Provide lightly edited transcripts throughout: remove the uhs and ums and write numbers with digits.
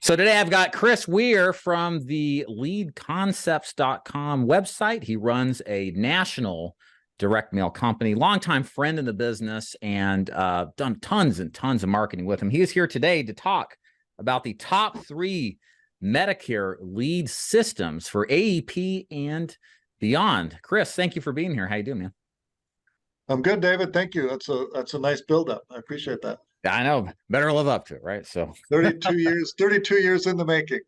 So today I've got Chris Weir from the leadconcepts.com website. He runs a national direct mail company, longtime friend in the business, and done tons and tons of marketing with him. He is here today to talk about the top 3 Medicare lead systems for AEP and beyond. Chris, thank you for being here. How you doing, man? I'm good, David. Thank you. That's a nice build-up. I appreciate that. I know, better live up to it, right? So 32 years in the making.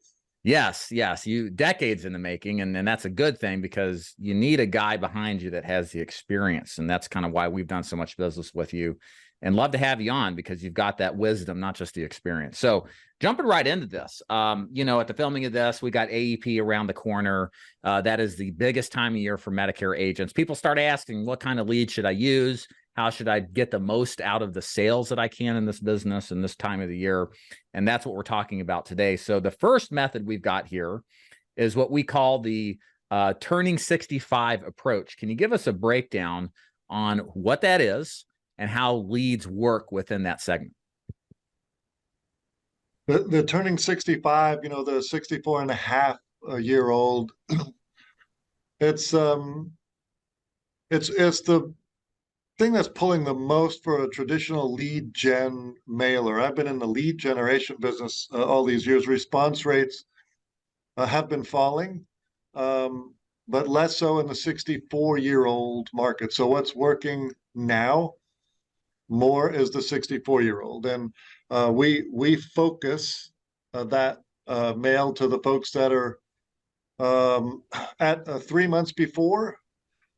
Yes, you decades in the making, and that's a good thing because you need a guy behind you that has the experience, and that's kind of why we've done so much business with you, and love to have you on because you've got that wisdom, not just the experience. So jumping right into this, at the filming of this, we got AEP around the corner. That is the biggest time of year for Medicare agents. People start asking, what kind of lead should I use? How should I get the most out of the sales that I can in this business in this time of the year? And that's what we're talking about today. So the first method we've got here is what we call the turning 65 approach. Can you give us a breakdown on what that is and how leads work within that segment? The turning 65, the 64 and a half year old, it's the thing that's pulling the most for a traditional lead gen mailer. I've been in the lead generation business all these years. Response rates have been falling, but less so in the 64-year-old market. So what's working now more is the 64-year-old. And we focus that mail to the folks that are at 3 months before,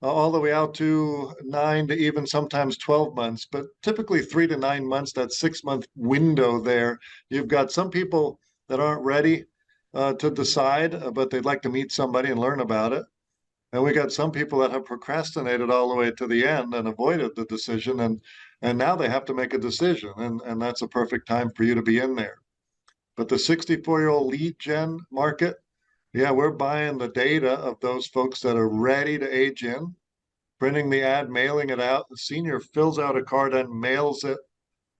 all the way out to 9 to even sometimes 12 months, but typically 3 to 9 months, that 6-month window there. You've got some people that aren't ready to decide, but they'd like to meet somebody and learn about it. And we got some people that have procrastinated all the way to the end and avoided the decision, and now they have to make a decision, and that's a perfect time for you to be in there. But the 64-year-old lead gen market, yeah, we're buying the data of those folks that are ready to age in, printing the ad, mailing it out. The senior fills out a card and mails it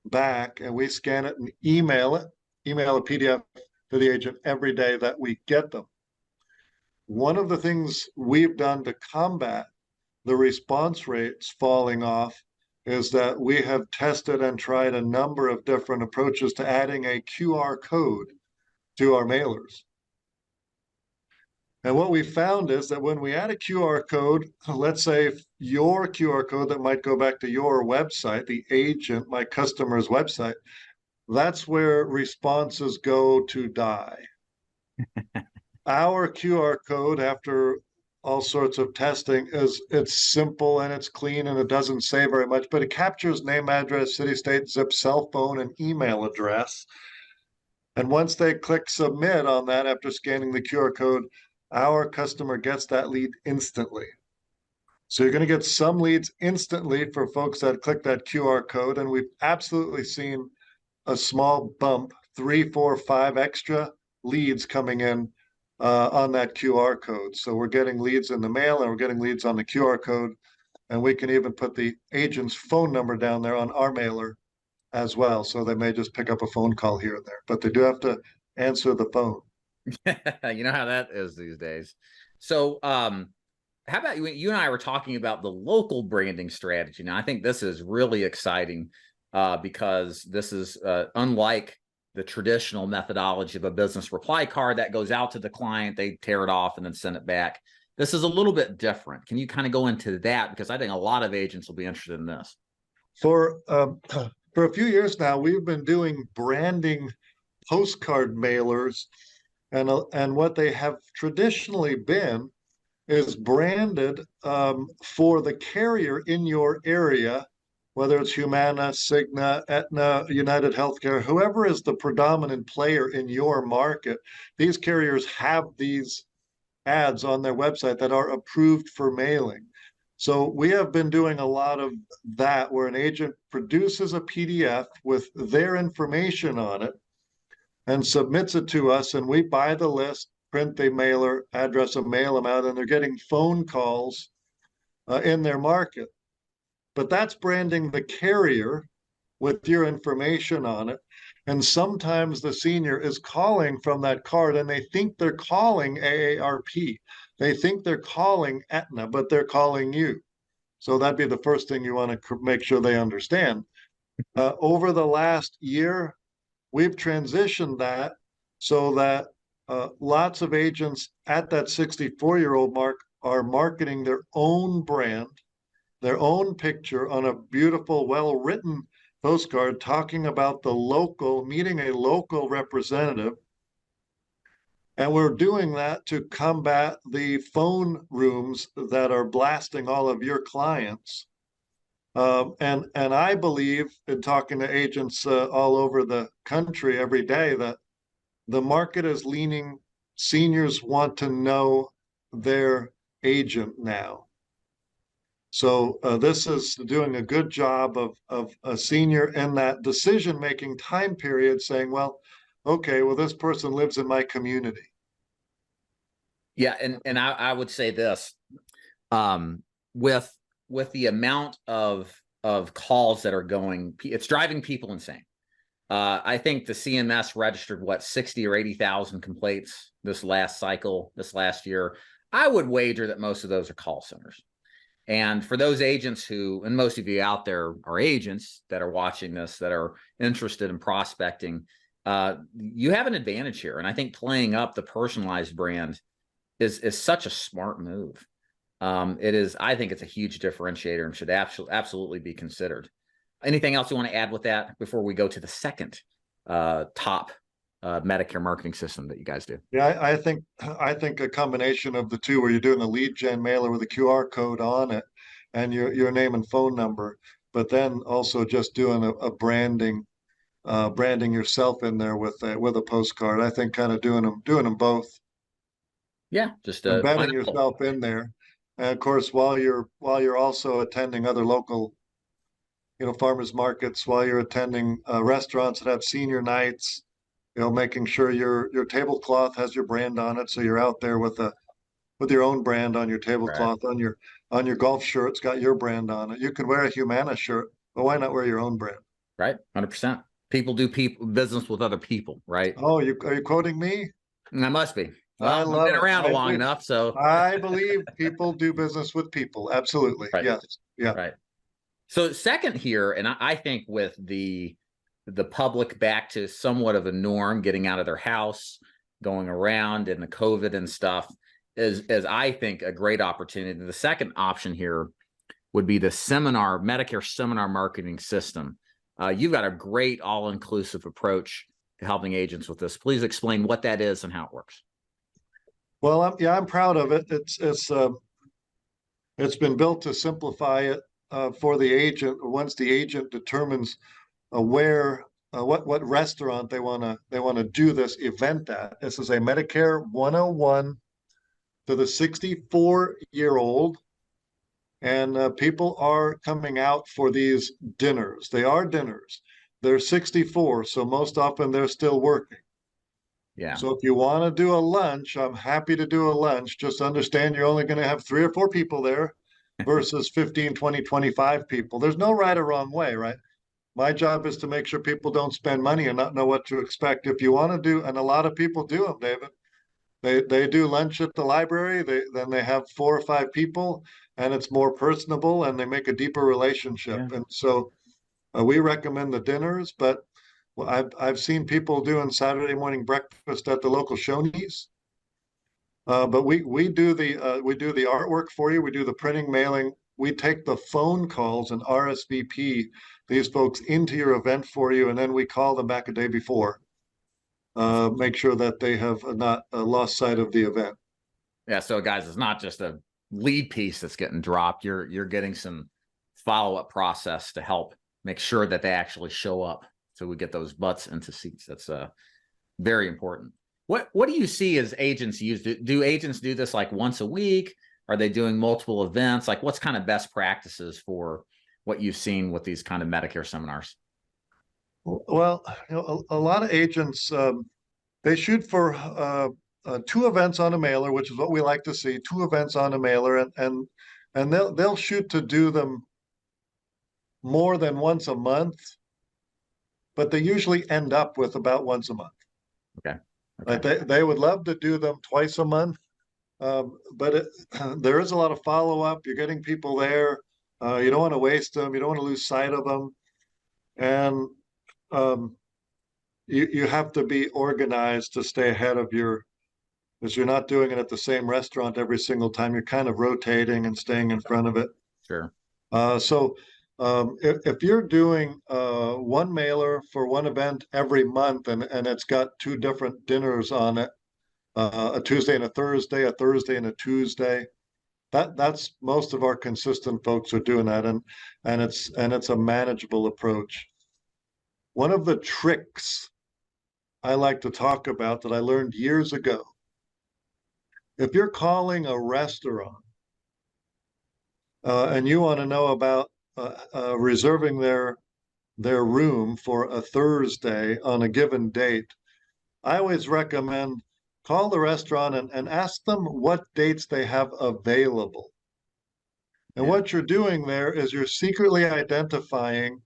back, and we scan it and email a PDF to the agent every day that we get them. One of the things we've done to combat the response rates falling off is that we have tested and tried a number of different approaches to adding a QR code to our mailers. And what we found is that when we add a QR code, let's say your QR code that might go back to your website, the agent, my customer's website, that's where responses go to die. Our QR code, after all sorts of testing, it's simple and it's clean and it doesn't say very much, but it captures name, address, city, state, zip, cell phone, and email address. And once they click submit on that after scanning the QR code, our customer gets that lead instantly. So you're going to get some leads instantly for folks that click that QR code. And we've absolutely seen a small bump, 3, 4, 5 extra leads coming in on that QR code. So we're getting leads in the mail and we're getting leads on the QR code. And we can even put the agent's phone number down there on our mailer as well. So they may just pick up a phone call here and there, but they do have to answer the phone. You know how that is these days. So how about you and I were talking about the local branding strategy. Now, I think this is really exciting because this is unlike the traditional methodology of a business reply card that goes out to the client, they tear it off and then send it back. This is a little bit different. Can you kind of go into that? Because I think a lot of agents will be interested in this. For a few years now, we've been doing branding postcard mailers, and what they have traditionally been is branded for the carrier in your area, whether it's Humana, Cigna, Aetna, United Healthcare, whoever is the predominant player in your market. These carriers have these ads on their website that are approved for mailing. So we have been doing a lot of that, where an agent produces a PDF with their information on it and submits it to us, and we buy the list, print the mailer address, and mail them out, and they're getting phone calls in their market. But that's branding the carrier with your information on it. And sometimes the senior is calling from that card and they think they're calling AARP. They think they're calling Aetna, but they're calling you. So that'd be the first thing you want to make sure they understand. Over the last year, we've transitioned that so that lots of agents at that 64-year-old mark are marketing their own brand, their own picture on a beautiful, well-written postcard talking about the local, meeting a local representative. And we're doing that to combat the phone rooms that are blasting all of your clients. And I believe, in talking to agents all over the country every day, that the market is leaning, seniors want to know their agent now. So this is doing a good job of a senior in that decision-making time period saying, well, okay, well, this person lives in my community. Yeah, and I would say this, with the amount of calls that are going, it's driving people insane. I think the CMS registered what 60 or 80,000 complaints this last cycle, this last year. I would wager that most of those are call centers. And for those agents who, and most of you out there are agents that are watching this, that are interested in prospecting, you have an advantage here. And I think playing up the personalized brand is such a smart move. It is, I think it's a huge differentiator and should absolutely be considered. Anything else you want to add with that before we go to the second top Medicare marketing system that you guys do? Yeah, I think a combination of the two, where you're doing a lead gen mailer with a QR code on it and your name and phone number, but then also just doing a branding yourself in there with a postcard. I think kind of doing them both. Yeah, just embedding yourself in there. And of course, while you're also attending other local, farmers markets, while you're attending restaurants that have senior nights, making sure your tablecloth has your brand on it, so you're out there with your own brand on your tablecloth, right. on your golf shirt, it's got your brand on it. You can wear a Humana shirt, but why not wear your own brand? Right, 100%. People do business with other people, right? Oh, are you quoting me? I must be. Well, I've been around long enough, so I believe people do business with people. Absolutely, right. Yes, yeah. Right. So second here, and I think with the public back to somewhat of a norm, getting out of their house, going around, and the COVID and stuff, is I think a great opportunity. The second option here would be the Medicare seminar marketing system. You've got a great all-inclusive approach to helping agents with this. Please explain what that is and how it works. Well, I'm proud of it. It's been built to simplify it for the agent. Once the agent determines where what restaurant they want to do this event at. This is a Medicare 101 to the 64-year-old, and people are coming out for these dinners. They are dinners. They're 64, so most often they're still working. Yeah. So if you want to do a lunch, I'm happy to do a lunch. Just understand you're only going to have 3 or 4 people there versus 15, 20, 25 people. There's no right or wrong way, right? My job is to make sure people don't spend money and not know what to expect. If you want to do, and a lot of people do them, David, they do lunch at the library. Then they have 4 or 5 people, and it's more personable, and they make a deeper relationship. Yeah. And so we recommend the dinners, but I've seen people doing Saturday morning breakfast at the local Shoney's. But we do the artwork for you. We do the printing, mailing. We take the phone calls and RSVP these folks into your event for you, and then we call them back a day before. Make sure that they have not lost sight of the event. Yeah, so guys, it's not just a lead piece that's getting dropped. You're getting some follow-up process to help make sure that they actually show up, so we get those butts into seats. That's very important. What do you see as agents use? Do agents do this like once a week? Are they doing multiple events? Like, what's kind of best practices for what you've seen with these kind of Medicare seminars? Well, a lot of agents, they shoot for 2 events on a mailer, which is what we like to see, 2 events on a mailer, and they'll shoot to do them more than once a month. but they usually end up with about once a month. Okay. Right? Okay. They would love to do them twice a month, but there is a lot of follow up. You're getting people there. You don't want to waste them. You don't want to lose sight of them, and um, you have to be organized to stay ahead of your. Because you're not doing it at the same restaurant every single time. You're kind of rotating and staying in front of it. Sure. So if you're doing one mailer for one event every month and it's got two different dinners on it, a Tuesday and a Thursday and a Tuesday, that's most of our consistent folks are doing that, and it's a manageable approach. One of the tricks I like to talk about that I learned years ago, if you're calling a restaurant and you want to know about reserving their room for a Thursday on a given date, I always recommend call the restaurant and ask them what dates they have available. And Yeah. what you're doing there is you're secretly identifying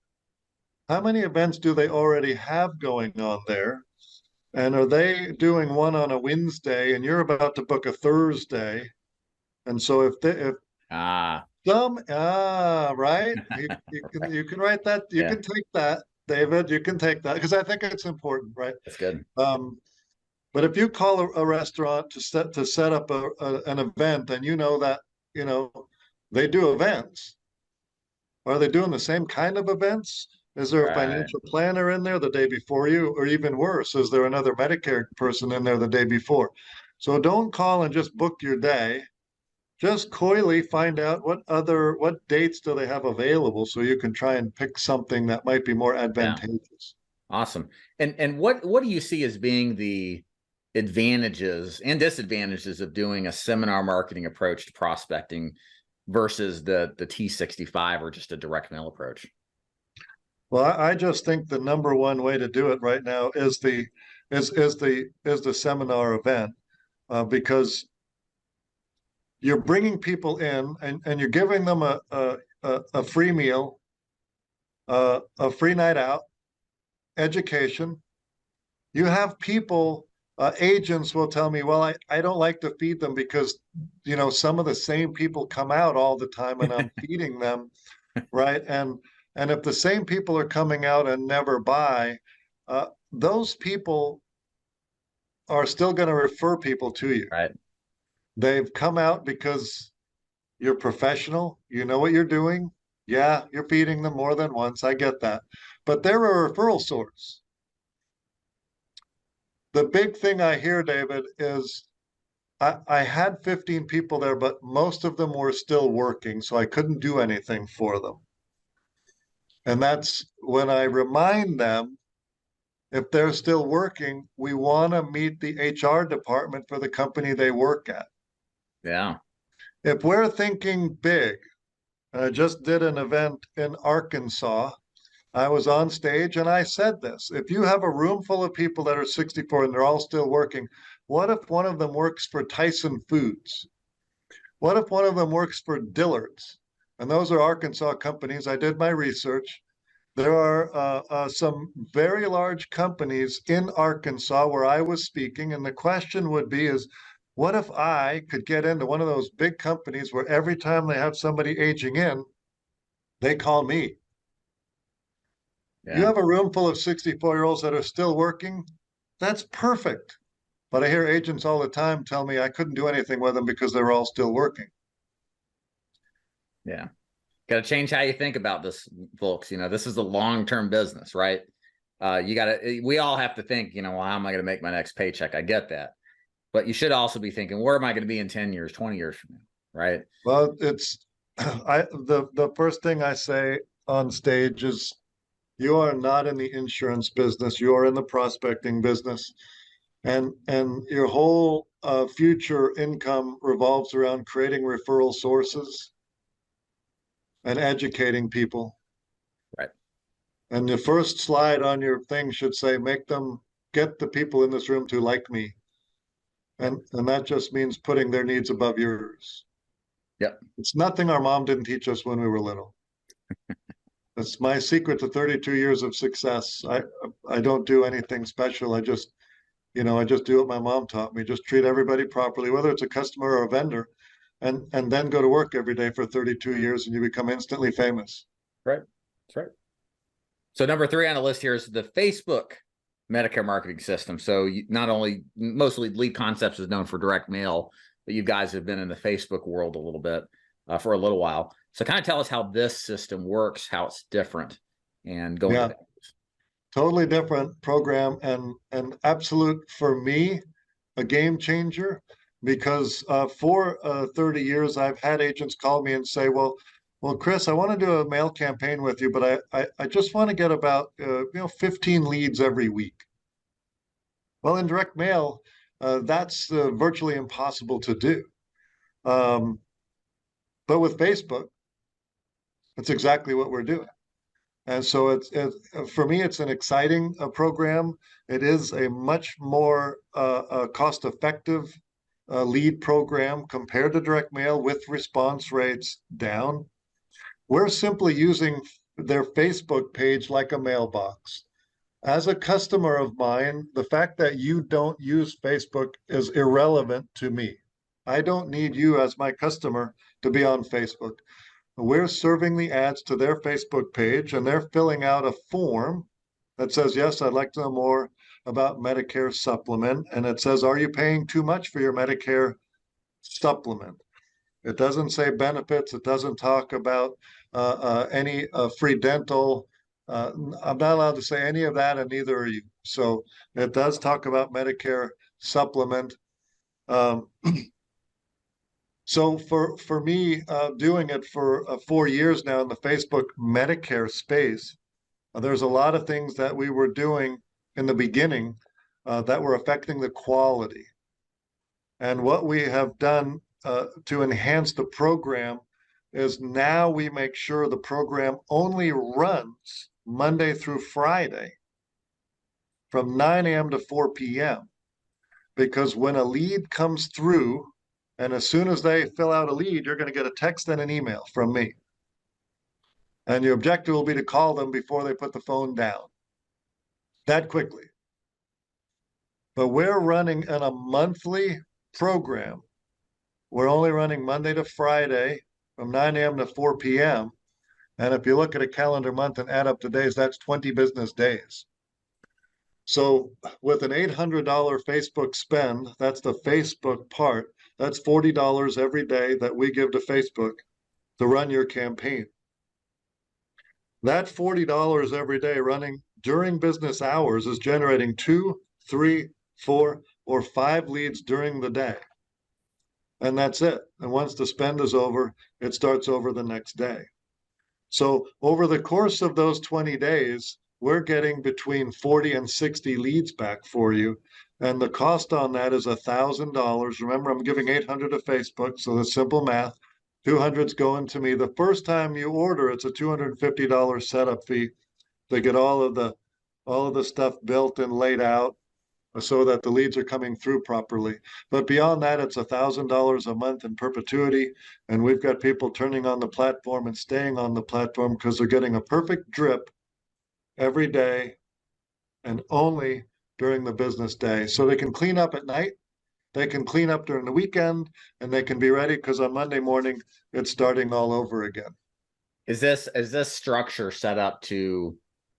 how many events do they already have going on there, and are they doing one on a Wednesday and you're about to book a Thursday, and so if Ah, right. You can write that. You yeah, can take that, David. You can take that because I think it's important, right? that's good. Um, but if you call a restaurant to set up an event, and you know that you know they do events, are they doing the same kind of events? Is there a Right. financial planner in there the day before you, or even worse, is there another Medicare person in there the day before? So don't call and just book your day, just coyly find out what dates do they have available so you can try and pick something that might be more Yeah. advantageous. Awesome. And what do you see as being the advantages and disadvantages of doing a seminar marketing approach to prospecting versus the T65 or just a direct mail approach? Well, I just think the number one way to do it right now is the seminar event, because you're bringing people in and you're giving them a free meal, a free night out, education. You have people, agents will tell me, well, I don't like to feed them because, some of the same people come out all the time and I'm feeding them, right? And if the same people are coming out and never buy, those people are still going to refer people to you. Right. They've come out because you're professional, you know what you're doing. Yeah, you're feeding them more than once. I get that. But they're a referral source. The big thing I hear, David, is I had 15 people there, but most of them were still working, so I couldn't do anything for them. And that's when I remind them, if they're still working, we want to meet the HR department for the company they work at. Yeah. If we're thinking big, I just did an event in Arkansas. I was on stage and I said this. If you have a room full of people that are 64 and they're all still working, what if one of them works for Tyson Foods? What if one of them works for Dillard's? And those are Arkansas companies. I did my research. There are some very large companies in Arkansas where I was speaking. And the question would be is, what if I could get into one of those big companies where every time they have somebody aging in, they call me? You Yeah. have a room full of 64-year-olds that are still working. That's perfect. But I hear agents all the time tell me I couldn't do anything with them because they're all still working. Yeah. Got to change how you think about this, folks. This is a long-term business, right? We all have to think, well, how am I going to make my next paycheck? I get that. But you should also be thinking, where am I going to be in 10 years, 20 years from now? Right. Well, the first thing I say on stage is you are not in the insurance business. You are in the prospecting business. And your whole future income revolves around creating referral sources and educating people. Right. And the first slide on your thing should say, get the people in this room to like me. Yep. And that just means putting their needs above yours. Yep. It's nothing our mom didn't teach us when we were little. That's my secret to 32 years of success. I don't do anything special. I just, I just do what my mom taught me. Just treat everybody properly, whether it's a customer or a vendor, and then go to work every day for 32 years and you become instantly famous. Right. That's right. So number 3 on the list here is the Facebook Medicare marketing system. So not only mostly Lead Concepts is known for direct mail, but you guys have been in the Facebook world a little bit for a little while. So kind of tell us how this system works, how it's different, and go into that. Totally different program and absolute, for me, a game changer, because for 30 years I've had agents call me and say, well, Chris, I want to do a mail campaign with you, but I just want to get about 15 leads every week. Well, in direct mail, that's virtually impossible to do. But with Facebook, it's exactly what we're doing. And so it's for me, it's an exciting program. It is a much more cost-effective lead program compared to direct mail, with response rates down. We're simply using their Facebook page like a mailbox. As a customer of mine, the fact that you don't use Facebook is irrelevant to me. I don't need you as my customer to be on Facebook. We're serving the ads to their Facebook page, and they're filling out a form that says, yes, I'd like to know more about Medicare supplement. And it says, are you paying too much for your Medicare supplement? It doesn't say benefits. It doesn't talk about any free dental. I'm not allowed to say any of that, and neither are you. So it does talk about Medicare supplement. So for me, doing it for 4 years now in the Facebook Medicare space, there's a lot of things that we were doing in the beginning that were affecting the quality. And what we have done to enhance the program is now we make sure the program only runs Monday through Friday from 9 a.m. to 4 p.m. Because when a lead comes through, and as soon as they fill out a lead, you're going to get a text and an email from me. And your objective will be to call them before they put the phone down. That quickly. But we're running in a monthly program. We're only running Monday to Friday from 9 a.m. to 4 p.m. And if you look at a calendar month and add up the days, that's 20 business days. So with an $800 Facebook spend, that's the Facebook part. That's $40 every day that we give to Facebook to run your campaign. That $40 every day running during business hours is generating 2, 3, 4, or 5 leads during the day. And that's it. And once the spend is over, it starts over the next day. So over the course of those 20 days, we're getting between 40 and 60 leads back for you. And the cost on that is $1,000. Remember, I'm giving 800 to Facebook, so that's simple math. 200's going to me. The first time you order, it's a $250 setup fee to get all of the stuff built and laid out so that the leads are coming through properly. But beyond that, it's $1,000 a month in perpetuity. And we've got people turning on the platform and staying on the platform because they're getting a perfect drip every day and only during the business day. So they can clean up at night, they can clean up during the weekend, and they can be ready because on Monday morning, it's starting all over again. Is this structure set up to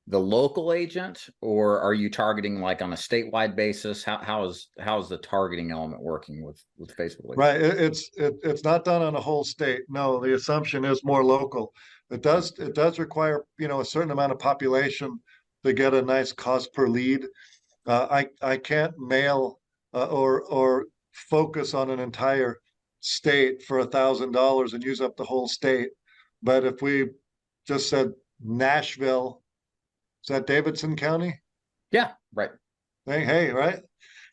the local agent, or are you targeting like on a statewide basis? How is the targeting element working with Facebook? Right. It's not done on a whole state. No, the assumption is more local. It does require, a certain amount of population to get a nice cost per lead. I can't mail or focus on an entire state for $1,000 and use up the whole state. But if we just said Nashville, is that Davidson County? Yeah, right. Hey, right?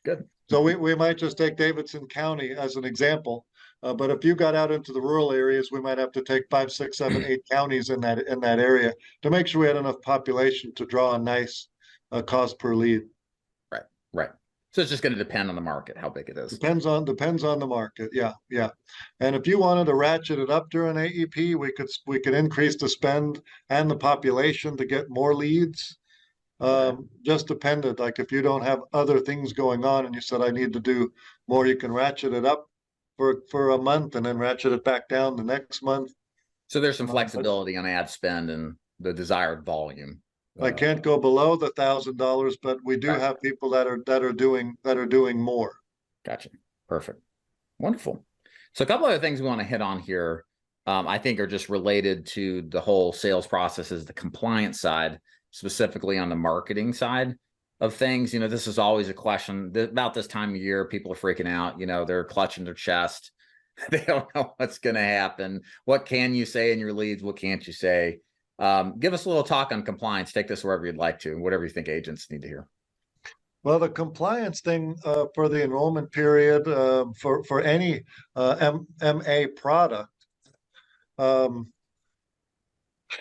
Good. So we might just take Davidson County as an example. But if you got out into the rural areas, we might have to take 5, 6, 7, 8 counties in that area to make sure we had enough population to draw a nice cost per lead. Right. So it's just going to depend on the market, how big it is. Depends on the market. Yeah, yeah. And if you wanted to ratchet it up during AEP, we could increase the spend and the population to get more leads. Okay. Just depended. Like if you don't have other things going on and you said I need to do more, you can ratchet it up for a month and then ratchet it back down the next month. So there's some But flexibility on ad spend and the desired volume. I can't go below the $1,000, but we do Right. have people that are doing more. Gotcha. Perfect. Wonderful. So a couple other things we want to hit on here, I think are just related to the whole sales processes, the compliance side, specifically on the marketing side of things. You know, this is always a question about this time of year. People are freaking out. You know, they're clutching their chest. They don't know what's going to happen. What can you say in your leads? What can't you say? Give us a little talk on compliance. Take this wherever you'd like to, whatever you think agents need to hear. Well, the compliance thing for the enrollment period for any MA product, um,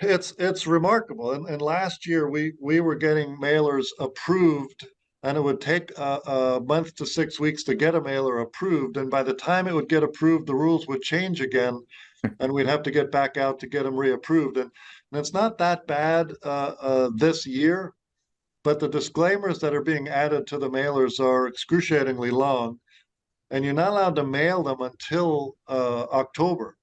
it's remarkable. And last year we were getting mailers approved, and it would take a month to 6 weeks to get a mailer approved. And by the time it would get approved, the rules would change again, and we'd have to get back out to get them reapproved. And it's not that bad this year. But the disclaimers that are being added to the mailers are excruciatingly long, and you're not allowed to mail them until October.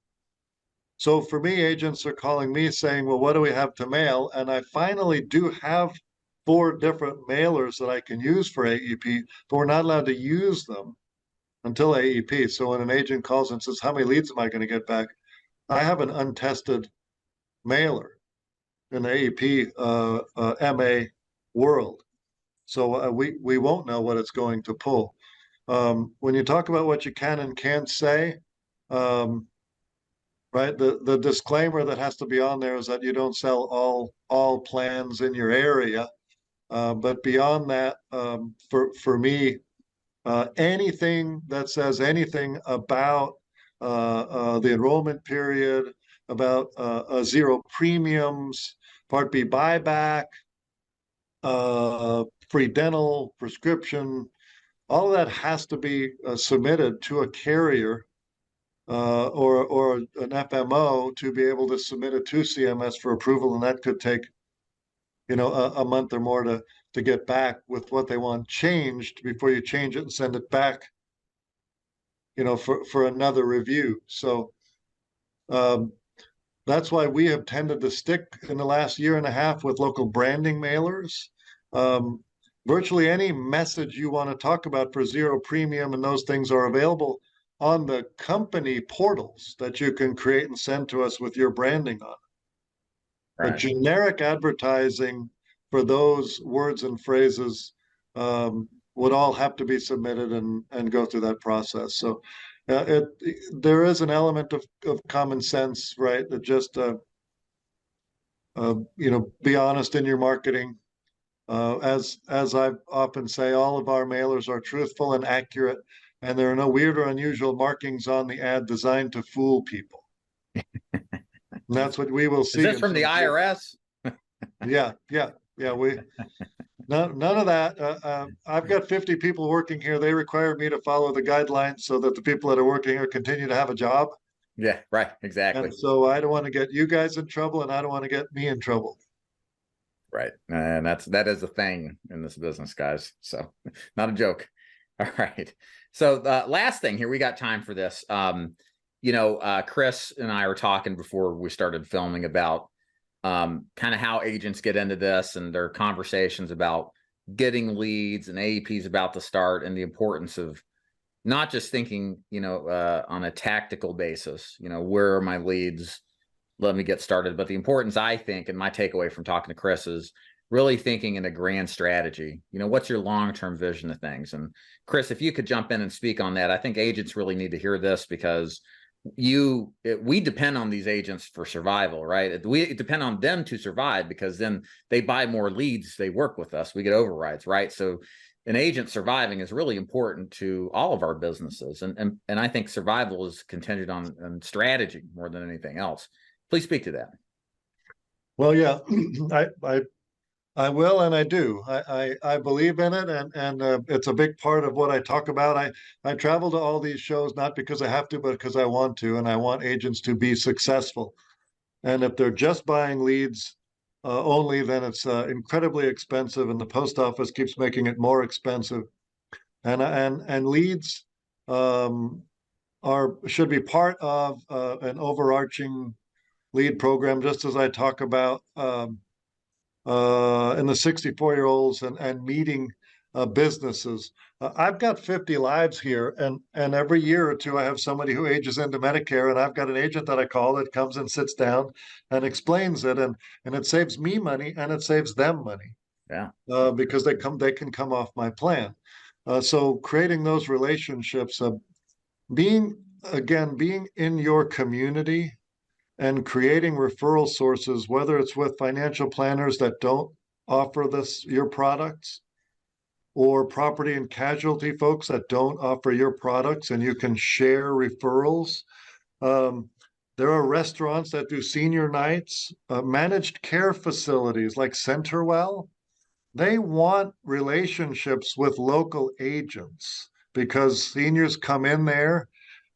So for me, agents are calling me saying, well, what do we have to mail? And I finally do have 4 different mailers that I can use for AEP, but we're not allowed to use them until AEP. So when an agent calls and says, how many leads am I going to get back? I have an untested mailer in the AEP MA world. So we won't know what it's going to pull. When you talk about what you can and can't say, right, the disclaimer that has to be on there is that you don't sell all plans in your area. But beyond that, for me, anything that says anything about the enrollment period, about zero premiums, Part B buyback, free dental, prescription, all of that has to be submitted to a carrier or an FMO to be able to submit it to CMS for approval, and that could take a month or more to get back with what they want changed before you change it and send it back for another review. So that's why we have tended to stick in the last year and a half with local branding mailers. Virtually any message you want to talk about for zero premium and those things are available on the company portals that you can create and send to us with your branding on. But generic advertising for those words and phrases would all have to be submitted and go through that process. So there is an element of common sense, right? That just be honest in your marketing. As I often say, all of our mailers are truthful and accurate, and there are no weird or unusual markings on the ad designed to fool people. And that's what we will see. Is this from the IRS? Yeah. None of that. I've got 50 people working here. They require me to follow the guidelines so that the people that are working here continue to have a job. Yeah, right. Exactly. And so I don't want to get you guys in trouble, and I don't want to get me in trouble. Right. And that is a thing in this business, guys. So not a joke. All right. So the last thing here, we got time for this. Chris and I were talking before we started filming about kind of how agents get into this and their conversations about getting leads, and AEP is about to start, and the importance of not just thinking, on a tactical basis, where are my leads? Let me get started. But the importance, I think, and my takeaway from talking to Chris is really thinking in a grand strategy. What's your long-term vision of things? And Chris, if you could jump in and speak on that, I think agents really need to hear this, because we depend on these agents for survival, right? We depend on them to survive, because then they buy more leads, they work with us, we get overrides, right? So an agent surviving is really important to all of our businesses. And I think survival is contingent on strategy more than anything else. Please speak to that. Well, yeah, I will, and I do. I believe in it, and it's a big part of what I talk about. I travel to all these shows not because I have to, but because I want to, and I want agents to be successful. And if they're just buying leads only, then it's incredibly expensive, and the post office keeps making it more expensive. And leads um, are should be part of an overarching lead program, just as I talk about in the 64-year-olds and meeting businesses. I've got 50 lives here, and every year or two, I have somebody who ages into Medicare, and I've got an agent that I call that comes and sits down and explains it, and it saves me money and it saves them money Yeah. because they can come off my plan. So creating those relationships, being in your community and creating referral sources, whether it's with financial planners that don't offer your products, or property and casualty folks that don't offer your products, and you can share referrals. Um, there are restaurants that do senior nights, managed care facilities like Centerwell. They want relationships with local agents because seniors come in there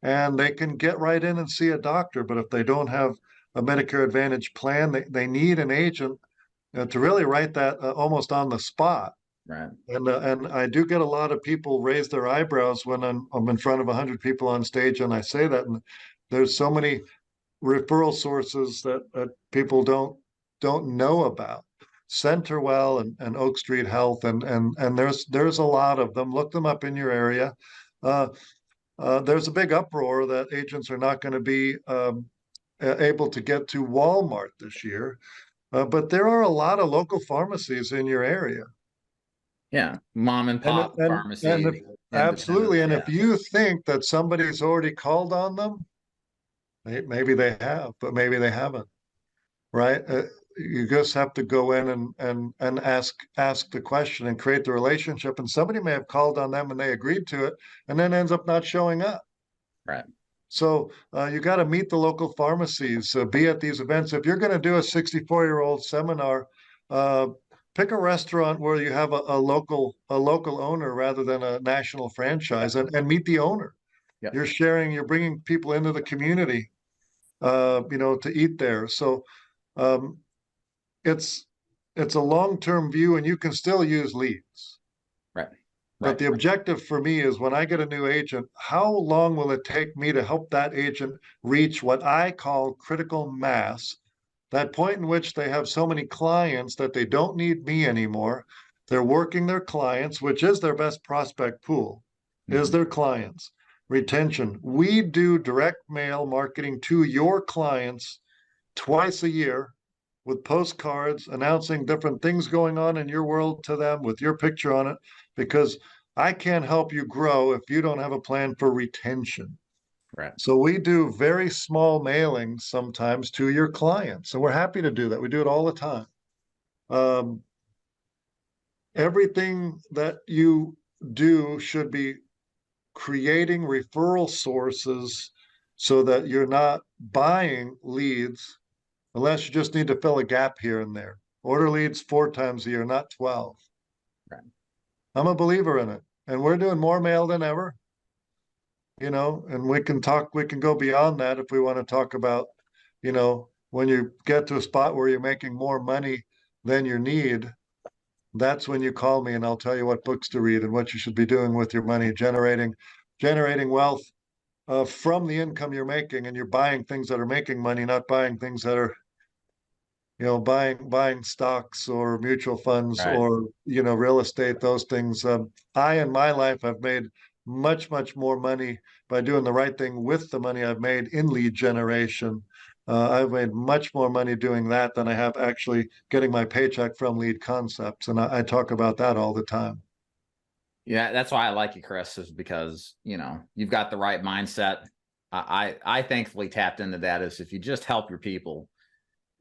and they can get right in and see a doctor. But if they don't have a Medicare Advantage plan, they need an agent to really write that almost on the spot. Right. And I do get a lot of people raise their eyebrows when I'm in front of 100 people on stage and I say that. And there's so many referral sources that people don't know about. Centerwell and Oak Street Health, and there's a lot of them. Look them up in your area. Uh, there's a big uproar that agents are not going to be able to get to Walmart this year, but there are a lot of local pharmacies in your area. Yeah. Mom and And pop and if, pharmacy, absolutely, independence. and Yeah. if you think that somebody's already called on them, maybe they have, but maybe they haven't, right? You just have to go in and ask the question and create the relationship. And somebody may have called on them and they agreed to it, and then ends up not showing up. Right. So you got to meet the local pharmacies, be at these events. If you're going to do a 64-year-old seminar, uh, pick a restaurant where you have a local owner rather than a national franchise, and meet the owner. Yeah. You're bringing people into the community, to eat there. So um, it's a long-term view, and you can still use leads. Right. But the objective for me is when I get a new agent, how long will it take me to help that agent reach what I call critical mass, that point in which they have so many clients that they don't need me anymore. They're working their clients, which is their best prospect pool, is their clients. Retention. We do direct mail marketing to your clients twice a year with postcards announcing different things going on in your world to them with your picture on it, because I can't help you grow if you don't have a plan for retention. Right. So we do very small mailings sometimes to your clients, and we're happy to do that. We do it all the time. Everything that you do should be creating referral sources so that you're not buying leads unless you just need to fill a gap here and there. Order leads 4 times a year, not 12. Right. I'm a believer in it. And we're doing more mail than ever, and we can go beyond that if we want to talk about, when you get to a spot where you're making more money than you need, that's when you call me and I'll tell you what books to read and what you should be doing with your money, generating wealth from the income you're making, and you're buying things that are making money, not buying things that are, buying stocks or mutual funds Right. or, real estate, those things. I, in my life, have made much, much more money by doing the right thing with the money I've made in lead generation. I've made much more money doing that than I have actually getting my paycheck from lead concepts. And I talk about that all the time. Yeah, that's why I like you, Chris, is because, you've got the right mindset. I thankfully tapped into that. Is if you just help your people,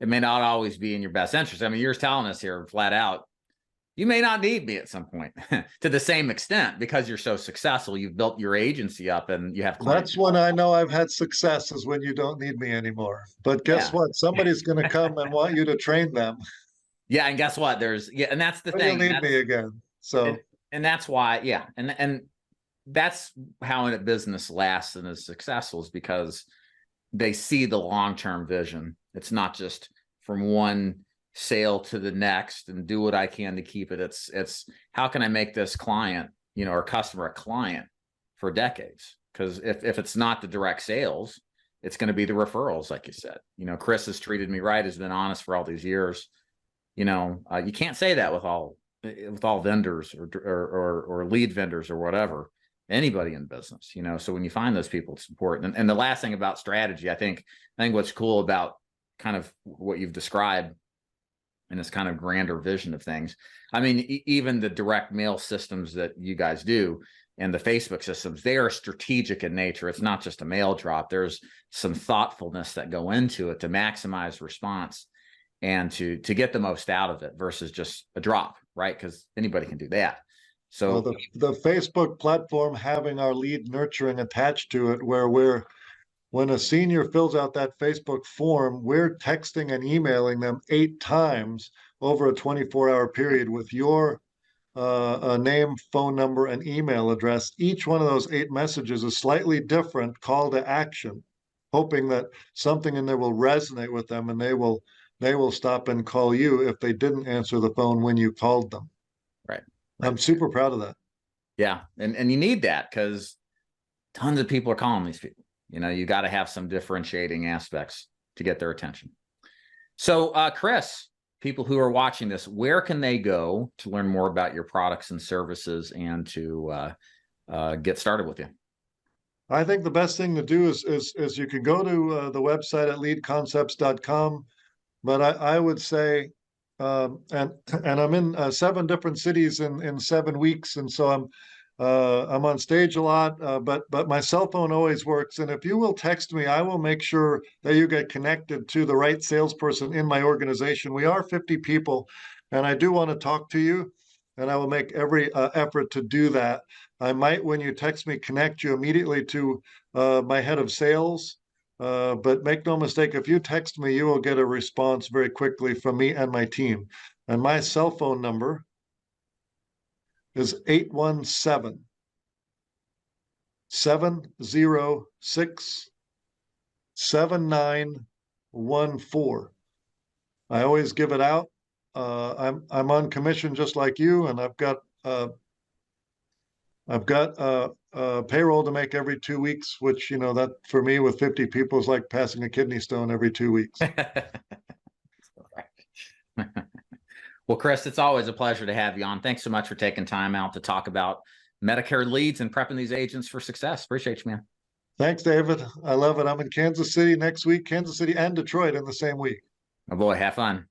it may not always be in your best interest. I mean, you're telling us here flat out, you may not need me at some point to the same extent because you're so successful. You've built your agency up and you have clients. That's when I know I've had success, is when you don't need me anymore. But guess what? Somebody's going to come and want you to train them. Yeah, and guess what? And that's the When you thing. need me again. So And that's why, yeah, and that's how a business lasts and is successful, is because they see the long-term vision. It's not just from one sale to the next and do what I can to keep it. It's how can I make this client, or customer, a client for decades? Because if it's not the direct sales, it's going to be the referrals, like you said. Chris has treated me right, has been honest for all these years. You can't say that with all vendors or lead vendors or whatever, anybody in business. So when you find those people, it's important. And the last thing about strategy, I think what's cool about kind of what you've described and this kind of grander vision of things. I mean, even the direct mail systems that you guys do and the Facebook systems, they are strategic in nature. It's not just a mail drop. There's some thoughtfulness that go into it to maximize response and to get the most out of it versus just a drop, right? Because anybody can do that. So the Facebook platform having our lead nurturing attached to it, where when a senior fills out that Facebook form, we're texting and emailing them 8 times over a 24-hour period with your name, phone number, and email address. Each one of those 8 messages is slightly different call to action, hoping that something in there will resonate with them and they will stop and call you if they didn't answer the phone when you called them. Right. I'm super proud of that. Yeah. And you need that because tons of people are calling these people. You got to have some differentiating aspects to get their attention. So, Chris, people who are watching this, where can they go to learn more about your products and services and to get started with you? I think the best thing to do is you can go to the website at leadconcepts.com, but I would say, and I'm in 7 different cities in 7 weeks, and so I'm on stage a lot, but my cell phone always works. And if you will text me, I will make sure that you get connected to the right salesperson in my organization. We are 50 people, and I do want to talk to you, and I will make every effort to do that. I might, when you text me, connect you immediately to my head of sales. But make no mistake, if you text me, you will get a response very quickly from me and my team. And my cell phone number is 817 706 7914. I always give it out. I'm on commission just like you, and I've got payroll to make every 2 weeks, which that for me with 50 people is like passing a kidney stone every 2 weeks. Well, Chris, it's always a pleasure to have you on. Thanks so much for taking time out to talk about Medicare leads and prepping these agents for success. Appreciate you, man. Thanks, David. I love it. I'm in Kansas City next week, Kansas City and Detroit in the same week. Oh boy, have fun.